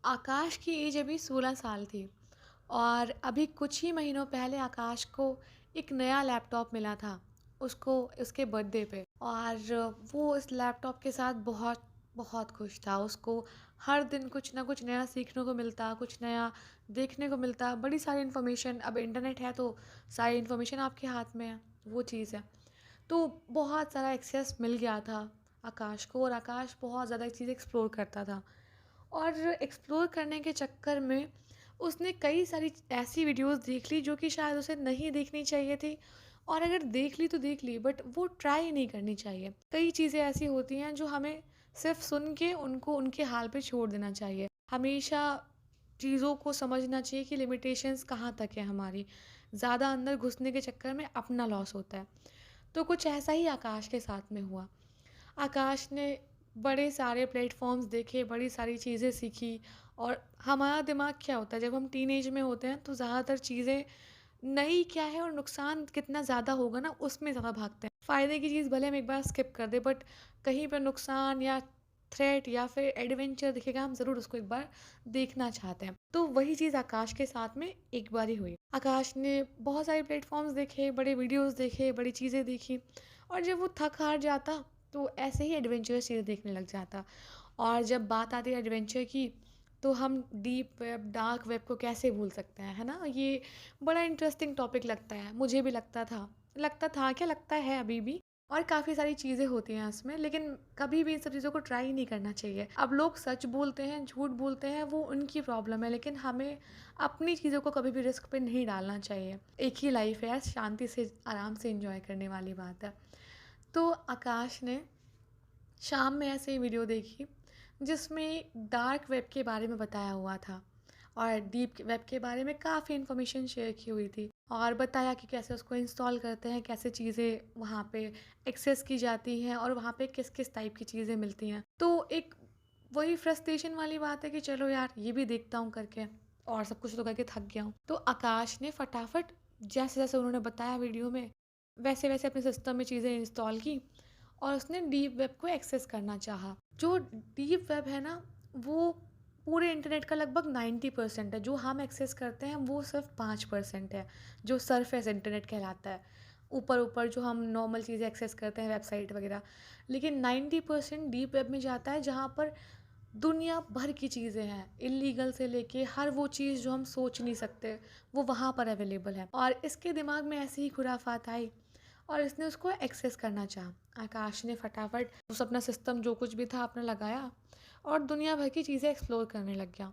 आकाश की एज अभी 16 साल थी और अभी कुछ ही महीनों पहले आकाश को एक नया लैपटॉप मिला था उसको उसके बर्थडे पे। और वो इस लैपटॉप के साथ बहुत बहुत खुश था। उसको हर दिन कुछ ना कुछ नया सीखने को मिलता, कुछ नया देखने को मिलता, बड़ी सारी इन्फॉर्मेशन। अब इंटरनेट है तो सारी इन्फॉर्मेशन आपके हाथ में है, वो चीज़ है। तो बहुत सारा एक्सेस मिल गया था आकाश को, और आकाश बहुत ज़्यादा चीज़ एक्सप्लोर करता था। और एक्सप्लोर करने के चक्कर में उसने कई सारी ऐसी वीडियोस देख ली जो कि शायद उसे नहीं देखनी चाहिए थी, और अगर देख ली तो देख ली, बट वो ट्राई नहीं करनी चाहिए। कई चीज़ें ऐसी होती हैं जो हमें सिर्फ सुन के उनको उनके हाल पे छोड़ देना चाहिए। हमेशा चीज़ों को समझना चाहिए कि लिमिटेशंस कहाँ तक है हमारी। ज़्यादा अंदर घुसने के चक्कर में अपना लॉस होता है। तो कुछ ऐसा ही आकाश के साथ में हुआ। आकाश ने बड़े सारे प्लेटफॉर्म्स देखे, बड़ी सारी चीज़ें सीखी। और हमारा दिमाग क्या होता है जब हम टीनेज में होते हैं, तो ज़्यादातर चीज़ें नई क्या है और नुकसान कितना ज़्यादा होगा ना, उसमें ज़्यादा भागते हैं। फ़ायदे की चीज़ भले हम एक बार स्किप कर दें, बट कहीं पर नुकसान या थ्रेट या फिर एडवेंचर दिखेगा, हम ज़रूर उसको एक बार देखना चाहते हैं। तो वही चीज़ आकाश के साथ में एक बार ही हुई। आकाश ने बहुत सारे प्लेटफॉर्म्स देखे, बड़े वीडियोस देखे, बड़ी चीज़ें देखी। और जब वो थक हार जाता तो ऐसे ही एडवेंचरस चीज़ें देखने लग जाता। और जब बात आती है एडवेंचर की, तो हम डीप वेब, डार्क वेब को कैसे भूल सकते हैं, है ना? ये बड़ा इंटरेस्टिंग टॉपिक लगता है, मुझे भी लगता था क्या, लगता है अभी भी। और काफ़ी सारी चीज़ें होती हैं इसमें, लेकिन कभी भी इन सब चीज़ों को ट्राई नहीं करना चाहिए। अब लोग सच बोलते हैं, झूठ बोलते हैं, वो उनकी प्रॉब्लम है, लेकिन हमें अपनी चीज़ों को कभी भी रिस्क पे नहीं डालना चाहिए। एक ही लाइफ है यार, शांति से आराम से एंजॉय करने वाली बात है। तो आकाश ने शाम में ऐसे ही वीडियो देखी जिसमें डार्क वेब के बारे में बताया हुआ था, और डीप वेब के बारे में काफ़ी इन्फॉर्मेशन शेयर की हुई थी, और बताया कि कैसे उसको इंस्टॉल करते हैं, कैसे चीज़ें वहाँ पे एक्सेस की जाती हैं, और वहाँ पे किस किस टाइप की चीज़ें मिलती हैं। तो एक वही फ्रस्ट्रेशन वाली बात है कि चलो यार ये भी देखता हूँ करके, और सब कुछ तो करके थक गया हूँ। तो आकाश ने फटाफट जैसे जैसे उन्होंने बताया वीडियो में, वैसे वैसे अपने सिस्टम में चीज़ें इंस्टॉल की, और उसने डीप वेब को एक्सेस करना चाहा। जो डीप वेब है ना, वो पूरे इंटरनेट का लगभग 90% है। जो हम एक्सेस करते हैं वो सिर्फ 5% है, जो सरफेस इंटरनेट कहलाता है। ऊपर ऊपर जो हम नॉर्मल चीज़ें एक्सेस करते हैं, वेबसाइट वगैरह। लेकिन 90% डीप वेब में जाता है, जहाँ पर दुनिया भर की चीज़ें हैं, इलीगल से लेके हर वो चीज़ जो हम सोच नहीं सकते, वो वहाँ पर अवेलेबल है। और इसके दिमाग में ऐसी ही खुराफात आई, और इसने उसको एक्सेस करना चाहा। आकाश ने फटाफट उस अपना सिस्टम जो कुछ भी था अपना लगाया, और दुनिया भर की चीज़ें एक्सप्लोर करने लग गया।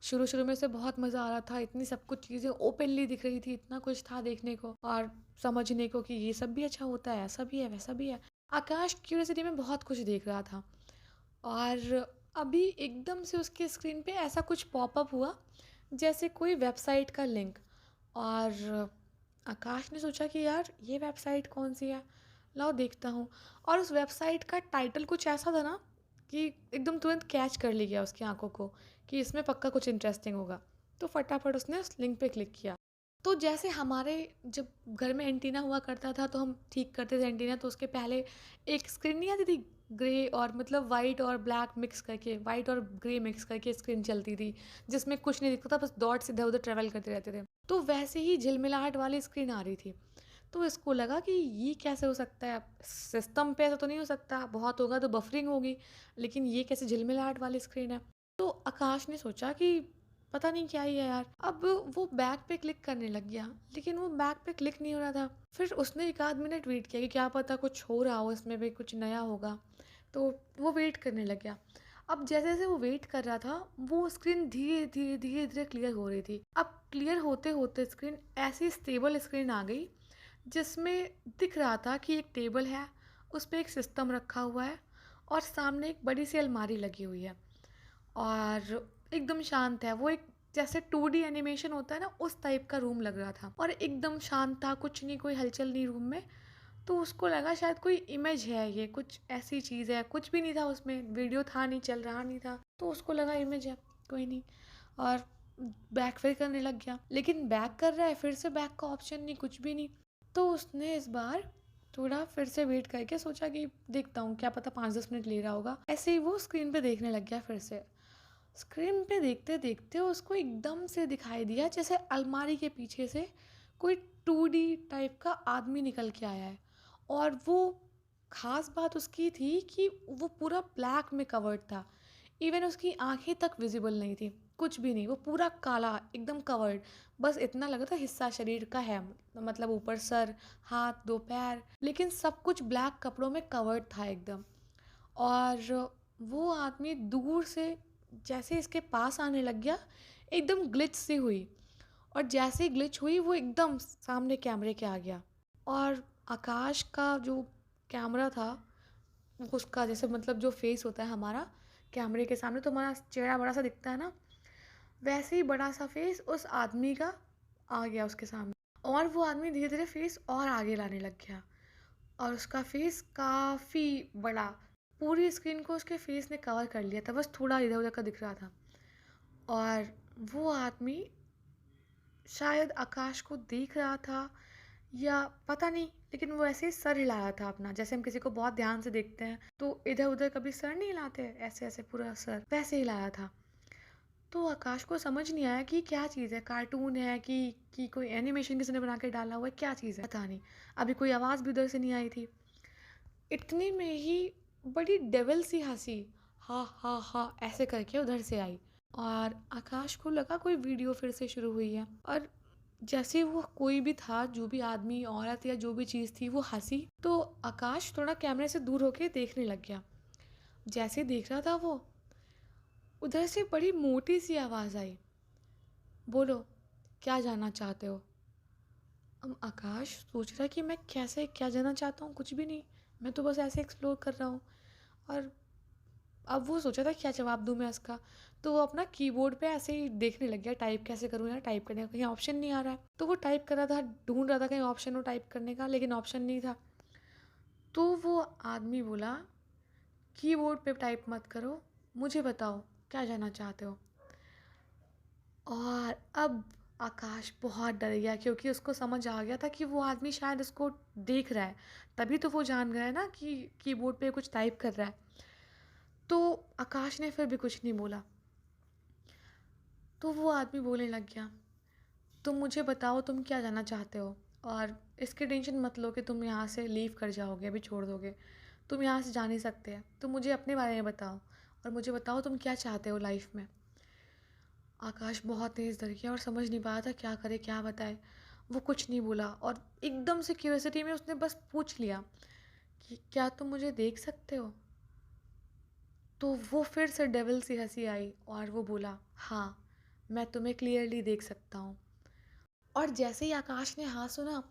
शुरू शुरू में उसे बहुत मज़ा आ रहा था, इतनी सब कुछ चीज़ें ओपनली दिख रही थी, इतना कुछ था देखने को और समझने को कि ये सब भी अच्छा होता है, ऐसा भी है, वैसा भी है। आकाश क्यूरियोसिटी में बहुत कुछ देख रहा था, और अभी एकदम से उसके स्क्रीन पे ऐसा कुछ पॉपअप हुआ, जैसे कोई वेबसाइट का लिंक। और आकाश ने सोचा कि यार ये वेबसाइट कौन सी है, लाओ देखता हूँ। और उस वेबसाइट का टाइटल कुछ ऐसा था ना, कि एकदम तुरंत कैच कर ली गया उसकी आंखों को, कि इसमें पक्का कुछ इंटरेस्टिंग होगा। तो फटाफट उसने उस लिंक पे क्लिक किया। तो जैसे हमारे जब घर में एंटीना हुआ करता था, तो हम ठीक करते थे एंटीना, तो उसके पहले एक स्क्रीन नहीं आती थी, ग्रे और मतलब वाइट और ब्लैक मिक्स करके, वाइट और ग्रे मिक्स करके स्क्रीन चलती थी, जिसमें कुछ नहीं दिखता था, बस डॉट्स इधर उधर ट्रेवल करते रहते थे। तो वैसे ही झिलमिलाहट वाली स्क्रीन आ रही थी। तो इसको लगा कि ये कैसे हो सकता है, सिस्टम पे ऐसा तो नहीं हो सकता, बहुत होगा तो बफरिंग होगी, लेकिन ये कैसे झिलमिलाहट वाली स्क्रीन है। तो आकाश ने सोचा कि पता नहीं क्या ही है यार। अब वो बैक पे क्लिक करने लग गया, लेकिन वो बैक पे क्लिक नहीं हो रहा था। फिर उसने एक आध मिनट वेट किया कि क्या पता कुछ हो रहा हो, इसमें भी कुछ नया होगा। तो वो वेट करने लग गया। अब जैसे जैसे वो वेट कर रहा था, वो स्क्रीन धीरे धीरे धीरे धीरे क्लियर हो रही थी। अब क्लियर होते होते स्क्रीन ऐसी स्टेबल स्क्रीन आ गई, जिसमें दिख रहा था कि एक टेबल है, उस पे एक सिस्टम रखा हुआ है, और सामने एक बड़ी सी अलमारी लगी हुई है, और एकदम शांत है। वो एक जैसे 2D एनिमेशन होता है ना, उस टाइप का रूम लग रहा था, और एकदम शांत था, कुछ नहीं, कोई हलचल नहीं रूम में। तो उसको लगा शायद कोई इमेज है, ये कुछ ऐसी चीज़ है, कुछ भी नहीं था उसमें, वीडियो था नहीं, चल रहा नहीं था, तो उसको लगा इमेज है, कोई नहीं। और बैक फिर करने लग गया, लेकिन बैक कर रहा है, फिर से बैक का ऑप्शन नहीं, कुछ भी नहीं। तो उसने इस बार थोड़ा फिर से वेट करके सोचा कि देखता हूँ, क्या पता 5-10 मिनट ले रहा होगा। ऐसे ही वो स्क्रीन पे देखने लग गया फिर से। स्क्रीन पे देखते-देखते उसको एकदम से दिखाई दिया जैसे अलमारी के पीछे से कोई 2D टाइप का आदमी निकल के आया है। और वो ख़ास बात उसकी थी कि वो पूरा ब्लैक में कवर्ड था। इवन उसकी आँखें तक विज़िबल नहीं थी, कुछ भी नहीं, वो पूरा काला एकदम कवर्ड। बस इतना लगा था हिस्सा शरीर का है, मतलब ऊपर सर, हाथ, 2 पैर, लेकिन सब कुछ ब्लैक कपड़ों में कवर्ड था एकदम। और वो आदमी दूर से जैसे इसके पास आने लग गया, एकदम ग्लिच सी हुई। और जैसे ही ग्लिच हुई वो एकदम सामने कैमरे के आ गया। और आकाश का जो कैमरा था, वो उसका जैसे मतलब जो फेस होता है हमारा कैमरे के सामने, तो हमारा चेहरा बड़ा सा दिखता है ना, वैसे ही बड़ा सा फेस उस आदमी का आ गया उसके सामने। और वो आदमी धीरे धीरे फेस और आगे लाने लग गया, और उसका फेस काफ़ी बड़ा, पूरी स्क्रीन को उसके फेस ने कवर कर लिया था, बस थोड़ा इधर उधर का दिख रहा था। और वो आदमी शायद आकाश को देख रहा था या पता नहीं, लेकिन वो ऐसे ही सर हिला रहा था अपना, जैसे हम किसी को बहुत ध्यान से देखते हैं तो इधर उधर कभी सर नहीं हिलाते, ऐसे ऐसे पूरा सर वैसे हिला रहा था। तो आकाश को समझ नहीं आया कि क्या चीज़ है, कार्टून है कि कोई एनिमेशन किसी ने बना के डाला हुआ है, क्या चीज़ है पता नहीं। अभी कोई आवाज़ भी उधर से नहीं आई थी। इतने में ही बड़ी डेविल सी हंसी, हा हा हा ऐसे करके उधर से आई। और आकाश को लगा कोई वीडियो फिर से शुरू हुई है। और जैसे वो कोई भी था, जो भी आदमी औरत या जो भी चीज़ थी, वो हंसी, तो आकाश थोड़ा कैमरे से दूर होके देखने लग गया। जैसे ही देख रहा था वो, उधर से बड़ी मोटी सी आवाज़ आई, बोलो क्या जानना चाहते हो। अब आकाश सोच रहा कि मैं कैसे क्या जानना चाहता हूँ, कुछ भी नहीं, मैं तो बस ऐसे एक्सप्लोर कर रहा हूँ। और अब वो सोचा था क्या जवाब दूँ मैं इसका। तो वो अपना कीबोर्ड पे ऐसे ही देखने लग गया, टाइप कैसे करूँ यार, टाइप करने का कहीं ऑप्शन नहीं आ रहा है। तो वो टाइप कर रहा था, ढूंढ रहा था कहीं ऑप्शन हो टाइप करने का, लेकिन ऑप्शन नहीं था। तो वो आदमी बोला, कीबोर्ड पे टाइप मत करो, मुझे बताओ क्या जानना चाहते हो। और अब आकाश बहुत डर गया, क्योंकि उसको समझ आ गया था कि वो आदमी शायद उसको देख रहा है, तभी तो वो जान गया है ना कि कीबोर्ड पे कुछ टाइप कर रहा है। तो आकाश ने फिर भी कुछ नहीं बोला। तो वो आदमी बोलने लग गया, तुम मुझे बताओ तुम क्या जानना चाहते हो, और इसकी टेंशन मत लो कि तुम यहाँ से लीव कर जाओगे, अभी छोड़ दोगे, तुम यहाँ से जा नहीं सकते। तुम मुझे अपने बारे में बताओ, और मुझे बताओ तुम क्या चाहते हो लाइफ में। आकाश बहुत तेज़ डर गया और समझ नहीं पाया था क्या करे क्या बताए। वो कुछ नहीं बोला, और एकदम से क्यूरियोसिटी में उसने बस पूछ लिया कि क्या तुम मुझे देख सकते हो। तो वो फिर से डेविल सी हंसी आई और वो बोला, हाँ मैं तुम्हें क्लियरली देख सकता हूँ। और जैसे ही आकाश ने हाँ सुना,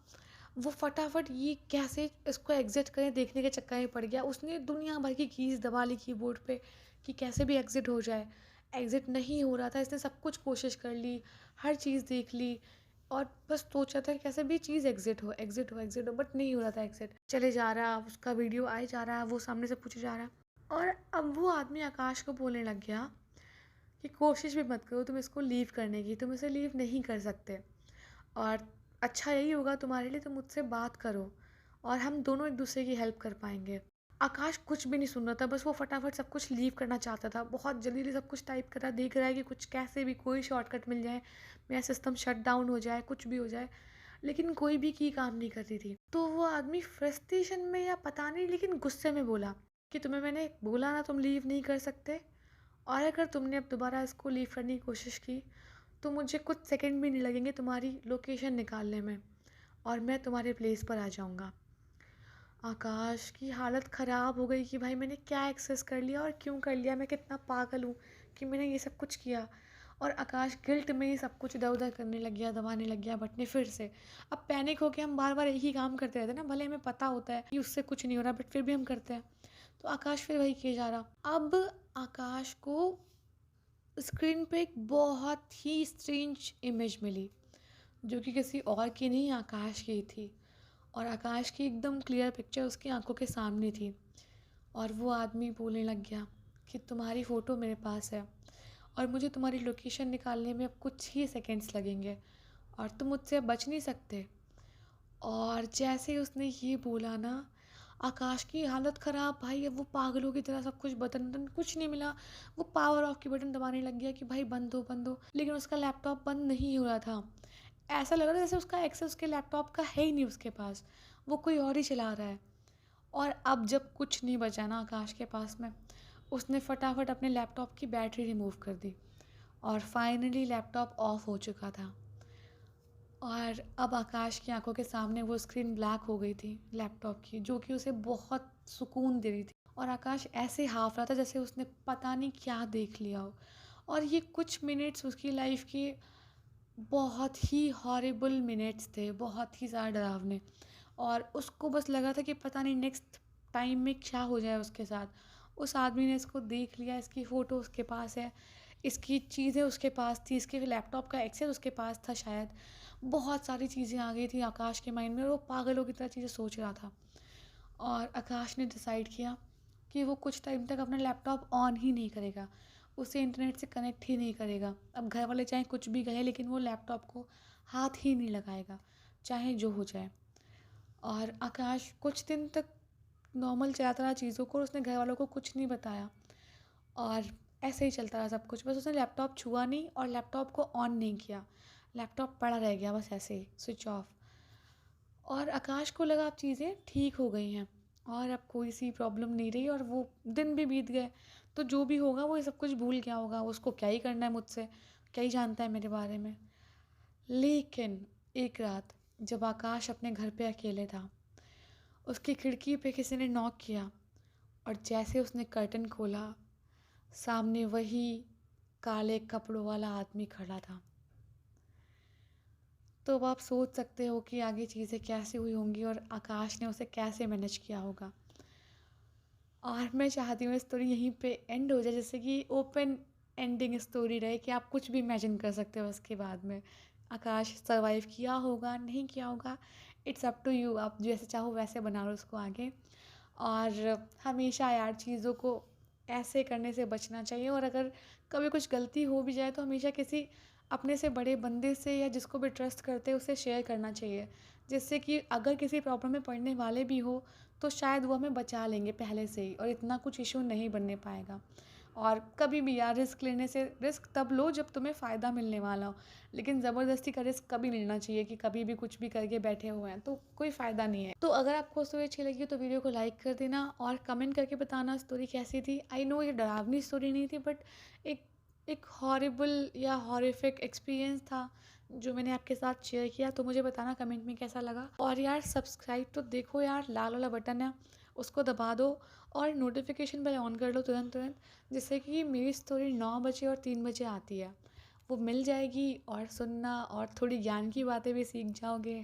वो फटाफट ये कैसे इसको एग्ज़िट करें देखने के चक्कर में पड़ गया। उसने दुनिया भर की कीज़ दबा ली कीबोर्ड पे कि कैसे भी एग्ज़िट हो जाए। एग्ज़िट नहीं हो रहा था, इसने सब कुछ कोशिश कर ली, हर चीज़ देख ली, और बस सोचा था कि कैसे भी चीज़ एग्ज़िट हो, एग्ज़िट हो, एग्ज़िट हो, बट नहीं हो रहा था एग्ज़िट। चले जा रहा, उसका वीडियो आए जा रहा, वो सामने से पूछे जा रहा। और अब वो आदमी आकाश को बोलने लग गया कि कोशिश भी मत करो तुम इसको लीव करने की, तुम इसे लीव नहीं कर सकते। और अच्छा यही होगा तुम्हारे लिए, तुम मुझसे बात करो और हम दोनों एक दूसरे की हेल्प कर पाएंगे। आकाश कुछ भी नहीं सुन रहा था, बस वो फटाफट सब कुछ लीव करना चाहता था, बहुत जल्दी सब कुछ टाइप कर रहा, देख रहा है कि कुछ कैसे भी कोई शॉर्टकट मिल जाए, मेरा सिस्टम शट डाउन हो जाए, कुछ भी हो जाए, लेकिन कोई भी की काम नहीं कर रही थी। तो वो आदमी फ्रस्ट्रेशन में या पता नहीं, लेकिन गुस्से में बोला कि तुम्हें मैंने बोला ना तुम लीव नहीं कर सकते, और अगर तुमने अब दोबारा इसको लीव करने की कोशिश की तो मुझे कुछ सेकंड भी नहीं लगेंगे तुम्हारी लोकेशन निकालने में, और मैं तुम्हारे प्लेस पर आ जाऊंगा। आकाश की हालत ख़राब हो गई कि भाई मैंने क्या एक्सेस कर लिया और क्यों कर लिया, मैं कितना पागल हूँ कि मैंने ये सब कुछ किया। और आकाश गिल्ट में ही सब कुछ इधर उधर करने लग गया, दबाने लग गया बटने फिर से। अब पैनिक होके हम बार बार एक ही काम करते रहते हैं ना, भले हमें पता होता है कि उससे कुछ नहीं हो रहा, बट फिर भी हम करते हैं। तो आकाश फिर वही किए जा रहा। अब आकाश को स्क्रीन पे एक बहुत ही स्ट्रेंज इमेज मिली, जो कि किसी और की नहीं आकाश की थी। और आकाश की एकदम क्लियर पिक्चर उसकी आंखों के सामने थी। और वो आदमी बोलने लग गया कि तुम्हारी फ़ोटो मेरे पास है, और मुझे तुम्हारी लोकेशन निकालने में अब कुछ ही सेकंड्स लगेंगे, और तुम मुझसे अब बच नहीं सकते। और जैसे ही उसने ये बोला ना, आकाश की हालत ख़राब भाई, अब वो पागलों की तरह सब कुछ बटन-वटन कुछ नहीं मिला। वो पावर ऑफ की बटन दबाने लग गया कि भाई बंद हो, बंद हो। लेकिन उसका लैपटॉप बंद नहीं हो रहा था। ऐसा लग रहा था जैसे उसका एक्सेस उसके लैपटॉप का है ही नहीं उसके पास। वो कोई और ही चला रहा है। और अब जब कुछ नहीं बचा ना आकाश के पास में, उसने फटाफट अपने लैपटॉप की बैटरी रिमूव कर दी और फाइनली लैपटॉप ऑफ हो चुका था। और अब आकाश की आंखों के सामने वो स्क्रीन ब्लैक हो गई थी लैपटॉप की, जो कि उसे बहुत सुकून दे रही थी। और आकाश ऐसे हाफ रहा था जैसे उसने पता नहीं क्या देख लिया हो। और ये कुछ मिनट्स उसकी लाइफ के बहुत ही हॉरिबल मिनट्स थे, बहुत ही ज़्यादा डरावने। और उसको बस लगा था कि पता नहीं नेक्स्ट टाइम में क्या हो जाए उसके साथ। उस आदमी ने इसको देख लिया, इसकी फ़ोटो उसके पास है, इसकी चीज़ें उसके पास थी, इसके लैपटॉप का एक्सेस उसके पास था शायद। बहुत सारी चीज़ें आ गई थी आकाश के माइंड में और वो पागलों की तरह चीज़ें सोच रहा था। और आकाश ने डिसाइड किया कि वो कुछ टाइम तक अपना लैपटॉप ऑन ही नहीं करेगा, उसे इंटरनेट से कनेक्ट ही नहीं करेगा। अब घर वाले चाहे कुछ भी कहें, लेकिन वो लैपटॉप को हाथ ही नहीं लगाएगा, चाहे जो हो जाए। और आकाश कुछ दिन तक नॉर्मल चलाता रहा चीज़ों को और उसने घर वालों को कुछ नहीं बताया। और ऐसे ही चलता रहा सब कुछ, बस उसने लैपटॉप छुआ नहीं और लैपटॉप को ऑन नहीं किया। लैपटॉप पड़ा रह गया बस ऐसे ही स्विच ऑफ। और आकाश को लगा अब चीज़ें ठीक हो गई हैं और अब कोई सी प्रॉब्लम नहीं रही और वो दिन भी बीत गए। तो जो भी होगा वो ये सब कुछ भूल गया होगा, उसको क्या ही करना है मुझसे, क्या ही जानता है मेरे बारे में। लेकिन एक रात जब आकाश अपने घर पे अकेले था, उसकी खिड़की पे किसी ने नॉक किया और जैसे उसने कर्टन खोला, सामने वही काले कपड़ों वाला आदमी खड़ा था। तो अब आप सोच सकते हो कि आगे चीज़ें कैसे हुई होंगी और आकाश ने उसे कैसे मैनेज किया होगा। और मैं चाहती हूँ स्टोरी यहीं पे एंड हो जाए, जैसे कि ओपन एंडिंग स्टोरी रहे कि आप कुछ भी इमेजिन कर सकते हो उसके बाद में। आकाश सर्वाइव किया होगा, नहीं किया होगा, इट्स अप टू यू। आप जैसे चाहो वैसे बना लो उसको आगे। और हमेशा यार चीज़ों को ऐसे करने से बचना चाहिए। और अगर कभी कुछ गलती हो भी जाए तो हमेशा किसी अपने से बड़े बंदे से या जिसको भी ट्रस्ट करते हैं उससे शेयर करना चाहिए, जिससे कि अगर किसी प्रॉब्लम में पड़ने वाले भी हो तो शायद वो हमें बचा लेंगे पहले से ही और इतना कुछ इशू नहीं बनने पाएगा। और कभी भी यार रिस्क लेने से, रिस्क तब लो जब तुम्हें फ़ायदा मिलने वाला हो, लेकिन ज़बरदस्ती का रिस्क कभी नहीं लेना चाहिए कि कभी भी कुछ भी करके बैठे हुए हैं तो कोई फ़ायदा नहीं है। तो अगर आपको स्टोरी अच्छी लगी तो वीडियो को लाइक कर देना और कमेंट करके बताना स्टोरी कैसी थी। आई नो ये डरावनी स्टोरी नहीं थी, बट एक एक हॉरिबल या हॉरिफिक एक्सपीरियंस था जो मैंने आपके साथ शेयर किया। तो मुझे बताना कमेंट में कैसा लगा। और यार सब्सक्राइब तो देखो यार, लाल वाला बटन है उसको दबा दो और नोटिफिकेशन बेल ऑन कर लो तुरंत तुरंत, जिससे कि मेरी स्टोरी 9 बजे और 3 बजे आती है वो मिल जाएगी और सुनना और थोड़ी ज्ञान की बातें भी सीख जाओगे।